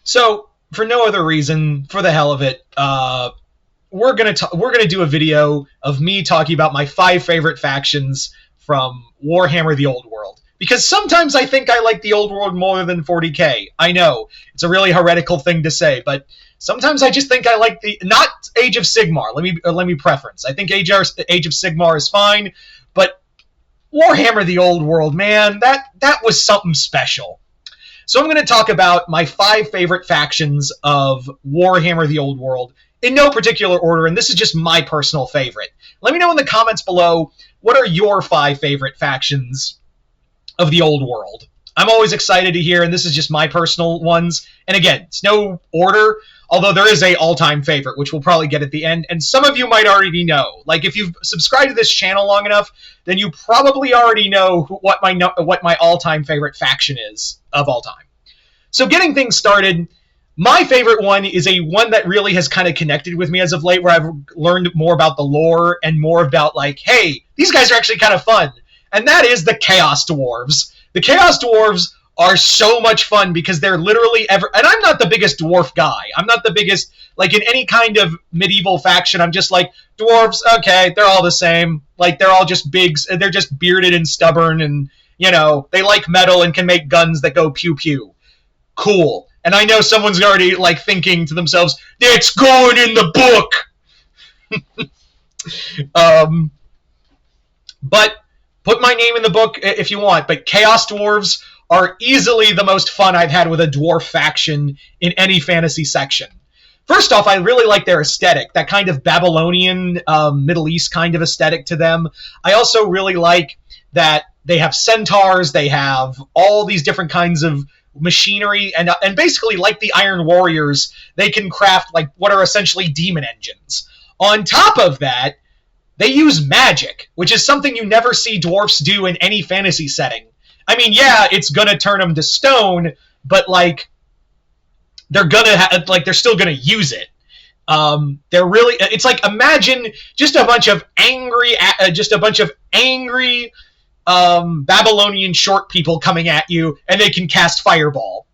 So, for no other reason, for the hell of it, we're gonna do a video of me talking about my 5 favorite factions from Warhammer: The Old World. Because sometimes I think I like the Old World more than 40k. I know it's a really heretical thing to say, but sometimes I just think I like the not Age of Sigmar. Let me preference. I think Age of Sigmar is fine, but Warhammer: The Old World, man, that was something special. So I'm going to talk about my 5 favorite factions of Warhammer: The Old World in no particular order, and this is just my personal favorite. Let me know in the comments below, what are your 5 favorite factions of the Old World? I'm always excited to hear, and this is just my personal ones. And again, it's no order, although there is a all-time favorite, which we'll probably get at the end, and some of you might already know. Like, if you've subscribed to this channel long enough, then you probably already know what my all-time favorite faction is of all time. So getting things started, my favorite one is a one that really has kind of connected with me as of late, where I've learned more about the lore and more about, like, hey, these guys are actually kind of fun. And that is the Chaos Dwarves. The Chaos Dwarves are so much fun because they're literally and I'm not the biggest dwarf guy. I'm not the biggest, like, in any kind of medieval faction, I'm just like, dwarves, okay, they're all the same. Like, they're all just big, they're just bearded and stubborn, and, you know, they like metal and can make guns that go pew-pew. Cool. And I know someone's already, like, thinking to themselves, it's going in the book! But put my name in the book if you want, but Chaos Dwarves are easily the most fun I've had with a dwarf faction in any fantasy section. First off, I really like their aesthetic, that kind of Babylonian, Middle East kind of aesthetic to them. I also really like that they have centaurs, they have all these different kinds of machinery, and basically, like the Iron Warriors, they can craft, like, what are essentially demon engines. On top of that, they use magic, which is something you never see dwarfs do in any fantasy setting. I mean, yeah, it's gonna turn them to stone, but, like, they're still gonna use it. They're really, it's like, imagine just a bunch of angry Babylonian short people coming at you, and they can cast fireball.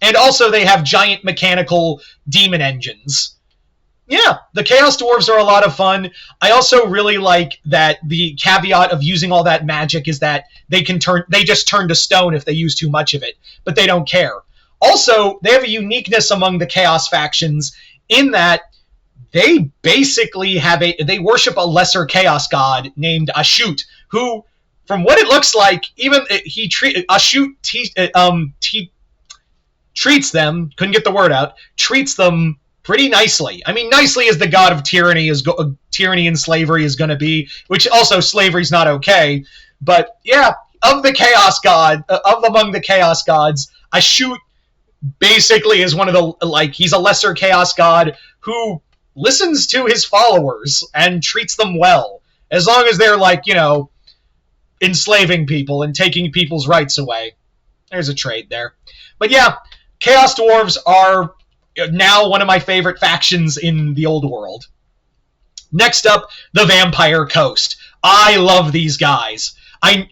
And also they have giant mechanical demon engines. Yeah, the Chaos Dwarves are a lot of fun. I also really like that the caveat of using all that magic is that they just turn to stone if they use too much of it, but they don't care. Also, they have a uniqueness among the Chaos factions in that they basically they worship a lesser Chaos god named Ashut, who, from what it looks like, even Ashut treats them, couldn't get the word out, treats them pretty nicely. I mean, nicely as the god of tyranny tyranny and slavery is going to be, which also slavery's not okay. But yeah, among the Chaos gods, Ashut basically is one of the, like, he's a lesser Chaos god who listens to his followers and treats them well, as long as they're, like, you know, enslaving people and taking people's rights away. There's a trade there. But yeah, Chaos Dwarves are now one of my favorite factions in the Old World. Next up, the Vampire Coast. I love these guys.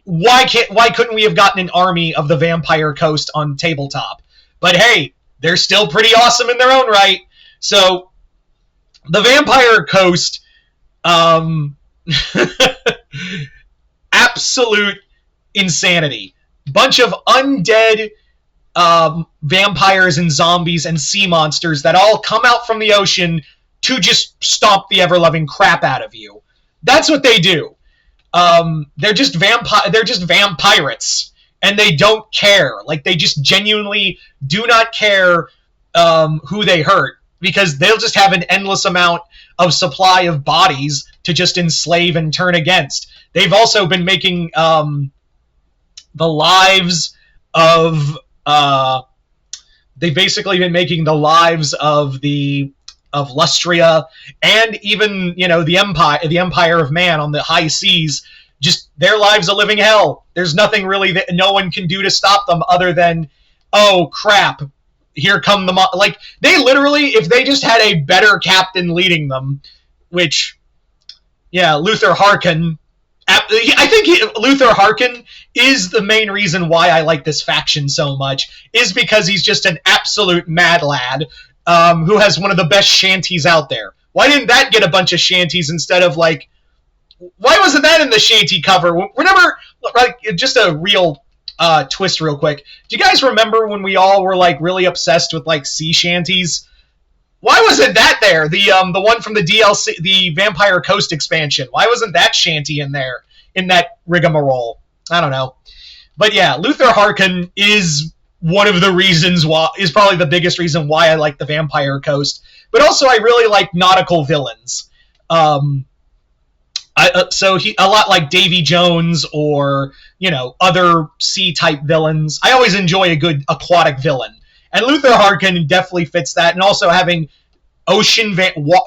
Why couldn't we have gotten an army of the Vampire Coast on tabletop? But hey, they're still pretty awesome in their own right. So, the Vampire Coast, absolute insanity. Bunch of undead vampires and zombies and sea monsters that all come out from the ocean to just stomp the ever-loving crap out of you. That's what they do. They're just vampirates, and they don't care. Like, they just genuinely do not care who they hurt, because they'll just have an endless amount of supply of bodies to just enslave and turn against. They've also been making the lives of they've basically been making the lives of Lustria, and even, you know, the Empire of Man on the high seas, just their lives a living hell. There's nothing really that no one can do to stop them other than, oh crap, here come the like, they literally, if they just had a better captain leading them, which, yeah, Luther Harkin, I think Luther Harkin is the main reason why I like this faction so much, is because he's just an absolute mad lad who has one of the best shanties out there. Why didn't that get a bunch of shanties instead of, like, why wasn't that in the shanty cover? Remember, like, just a real twist real quick. Do you guys remember when we all were, like, really obsessed with, like, sea shanties? Why wasn't that there? The one from the DLC, the Vampire Coast expansion. Why wasn't that shanty in there, in that rigmarole? I don't know. But yeah, Luther Harkin is one of the reasons why, is probably the biggest reason why I like the Vampire Coast. But also I really like nautical villains. So he, a lot like Davy Jones or, you know, other sea-type villains. I always enjoy a good aquatic villain. And Luther Harkin definitely fits that, and also having ocean,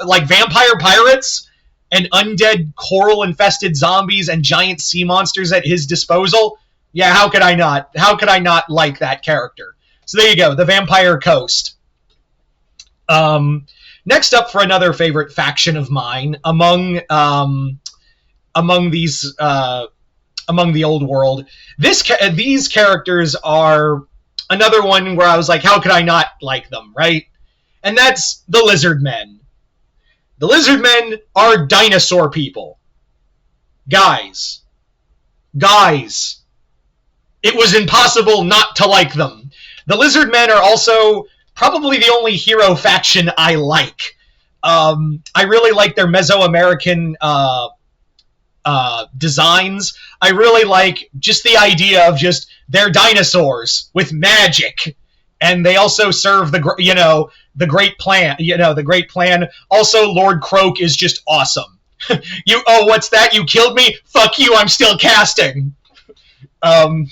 like vampire pirates and undead coral-infested zombies and giant sea monsters at his disposal. Yeah, how could I not? How could I not like that character? So there you go, the Vampire Coast. Next up for another favorite faction of mine among these among the old world, these characters are another one where I was like, how could I not like them, right? And that's the Lizard Men. The Lizard Men are dinosaur people. Guys. It was impossible not to like them. The Lizard Men are also probably the only hero faction I like. I really like their Mesoamerican designs. I really like just the idea of just they're dinosaurs with magic, and they also serve the Great Plan. The Great Plan. Also, Lord Croak is just awesome. What's that? You killed me? Fuck you! I'm still casting. But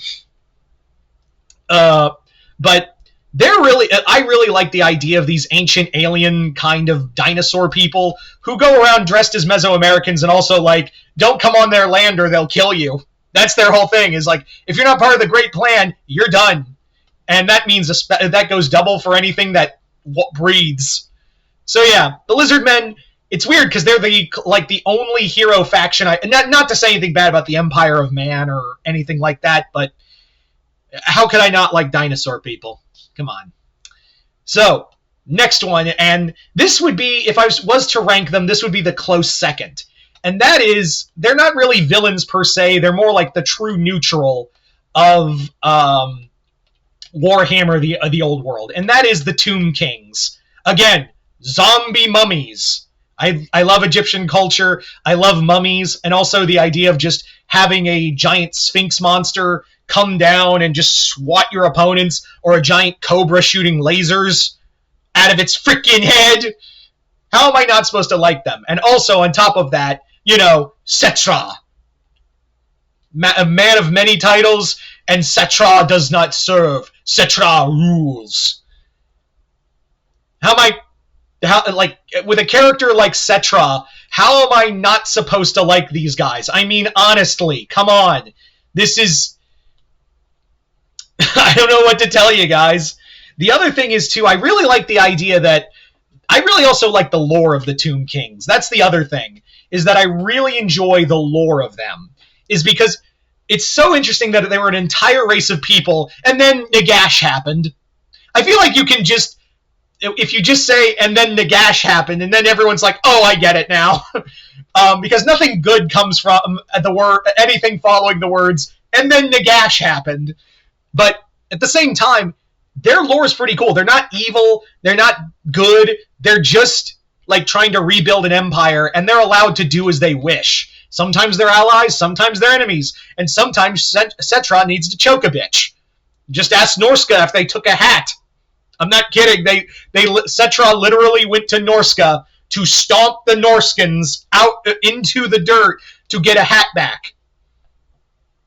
I really like the idea of these ancient alien kind of dinosaur people who go around dressed as Mesoamericans and also, like, don't come on their land or they'll kill you. That's their whole thing, is like, if you're not part of the Great Plan, you're done. And that means that goes double for anything that breathes. So yeah, the Lizard Men, it's weird because they're the only hero faction. Not to say anything bad about the Empire of Man or anything like that, but how could I not like dinosaur people? Come on. So, next one, and this would be, if I was to rank them, this would be the close second. And that is, they're not really villains per se, they're more like the true neutral of Warhammer, the old world. And that is the Tomb Kings. Again, zombie mummies. I love Egyptian culture, I love mummies, and also the idea of just having a giant sphinx monster come down and just swat your opponents, or a giant cobra shooting lasers out of its freaking head. How am I not supposed to like them? And also, on top of that, Cetra. A man of many titles, and Cetra does not serve. Cetra rules. With a character like Cetra, how am I not supposed to like these guys? I mean, honestly, come on. This is... I don't know what to tell you guys. The other thing is, too, I really like the idea that... I really also like the lore of the Tomb Kings. That's the other thing, is that I really enjoy the lore of them. Is because it's so interesting that they were an entire race of people, and then Nagash happened. I feel like you can just... If you just say, and then Nagash happened, and then everyone's like, oh, I get it now. Because nothing good comes from anything following the words, and then Nagash happened. But at the same time, their lore is pretty cool. They're not evil. They're not good. They're just, like, trying to rebuild an empire, and they're allowed to do as they wish. Sometimes they're allies, sometimes they're enemies, and sometimes Cetra needs to choke a bitch. Just ask Norska if they took a hat. I'm not kidding. Cetra literally went to Norska to stomp the Norskans out into the dirt to get a hat back.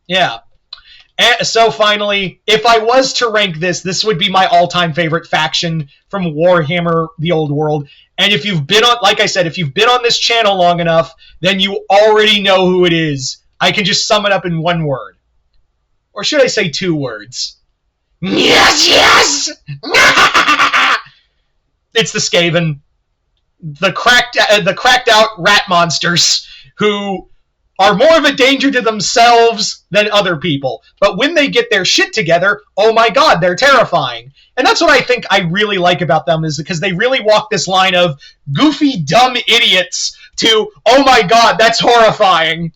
Yeah. And so finally, if I was to rank this would be my all-time favorite faction from Warhammer, the old world. And if you've been on, like I said, if you've been on this channel long enough, then you already know who it is. I can just sum it up in one word. Or should I say 2 words? Yes! It's the Skaven. The cracked out rat monsters who are more of a danger to themselves than other people. But when they get their shit together, oh my god, they're terrifying. And that's what I think I really like about them, is because they really walk this line of goofy, dumb idiots to, oh my god, that's horrifying.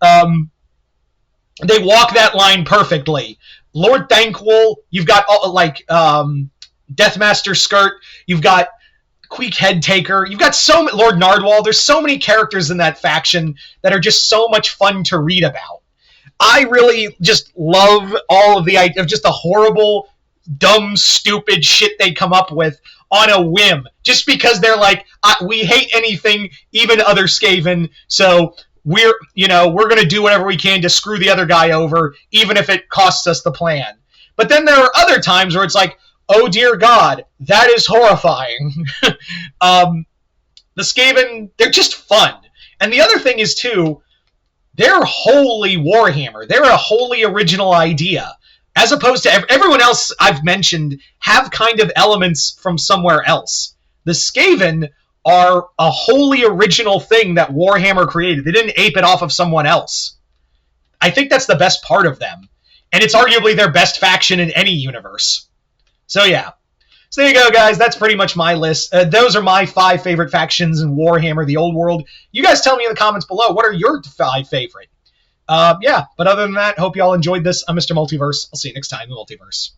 They walk that line perfectly. Lord Thanquol, you've got Deathmaster Skirt, you've got Queek Headtaker, you've got Lord Nardwall. There's so many characters in that faction that are just so much fun to read about. I really just love all of the idea of just the horrible, dumb, stupid shit they come up with on a whim, just because they're like, we hate anything, even other Skaven, so we're going to do whatever we can to screw the other guy over, even if it costs us the plan. But then there are other times where it's like, oh dear God, that is horrifying. The Skaven, they're just fun. And the other thing is, too, they're wholly Warhammer. They're a wholly original idea. As opposed to everyone else I've mentioned have kind of elements from somewhere else. The Skaven are a wholly original thing that Warhammer created. They didn't ape it off of someone else. I think that's the best part of them. And it's arguably their best faction in any universe. So yeah. So there you go, guys. That's pretty much my list. Those are my 5 favorite factions in Warhammer, the Old World. You guys tell me in the comments below, what are your 5 favorite? Yeah, but other than that, hope you all enjoyed this. I'm Mr. Multiverse. I'll see you next time in the Multiverse.